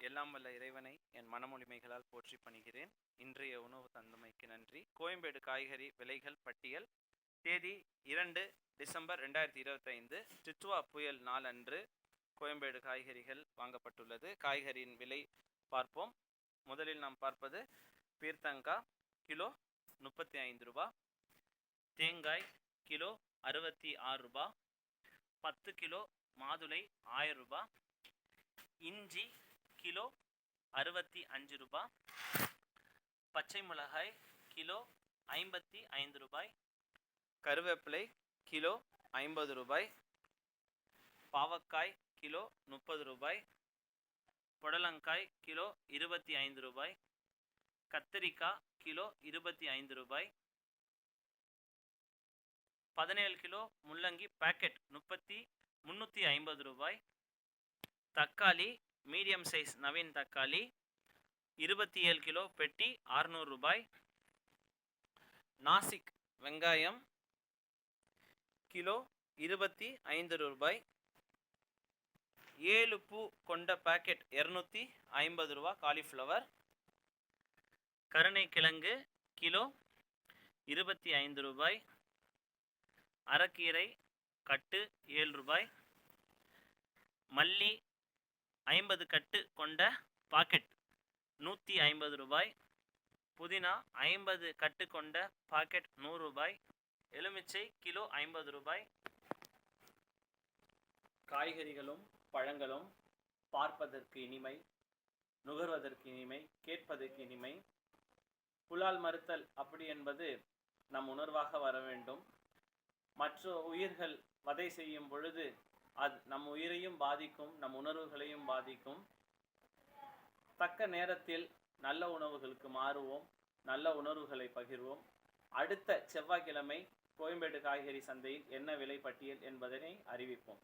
எல்லாம் வல்ல இறைவனை என் மனமொழிமைகளால் போற்றி பணிகிறேன். இன்றைய உணவு தந்தமைக்கு நன்றி. கோயம்பேடு காய்கறி விலைகள் பட்டியல் தேதி 2 டிசம்பர் 2025 டிட்வா புயல் நாளன்று கோயம்பேடு காய்கறிகள் வாங்கப்பட்டுள்ளது. காய்கறியின் விலை பார்ப்போம். முதலில் நாம் பார்ப்பது பீர்த்தங்காய் கிலோ 35 ரூபா, தேங்காய் கிலோ 66 ரூபா, 10 கிலோ மாதுளை 1000 ரூபா, இஞ்சி கிலோ 65 ரூபாய், பச்சை மிளகாய் கிலோ 55 ரூபாய், கருவேப்பிலை கிலோ 50 ரூபாய், பாவக்காய் கிலோ 30 ரூபாய், புடலங்காய் கிலோ 25 ரூபாய், கத்திரிக்காய் கிலோ 25 ரூபாய், 17 கிலோ முள்ளங்கி பாக்கெட் 350 ரூபாய், தக்காளி மீடியம் சைஸ் நவீன் தக்காளி 27 கிலோ பெட்டி 600 ரூபாய், நாசிக் வெங்காயம் கிலோ 25 ரூபாய், 7 பூ கொண்ட பாக்கெட் 250 ரூபாய், காலிஃப்ளவர், கருணைக்கிழங்கு கிலோ 25 ரூபாய், அரைக்கீரை கட்டு 7 ரூபாய், மல்லி 50 கட்டு கொண்ட பாக்கெட் 150 ரூபாய், புதினா 50 கட்டு கொண்ட பாக்கெட் 100 ரூபாய், எலுமிச்சை கிலோ 50 ரூபாய். காய்கறிகளும் பழங்களும் பார்ப்பதற்கு இனிமை, நுகர்வதற்கு இனிமை, கேட்பதற்கு இனிமை. புலால் மறுத்தல் அப்படி என்பது நம் உணர்வாக வர வேண்டும். மற்ற உயிர்கள் வதை செய்யும் பொழுது அது நம் உயிரையும் பாதிக்கும், நம் உணர்வுகளையும் பாதிக்கும். தக்க நேரத்தில் நல்ல உணவுகளுக்கு மாறுவோம், நல்ல உணர்வுகளை பகிர்வோம். அடுத்த செவ்வாய்க்கிழமை கோயம்பேடு காய்கறி சந்தையில் என்ன விலை பட்டியல் என்பதனை அறிவிப்போம்.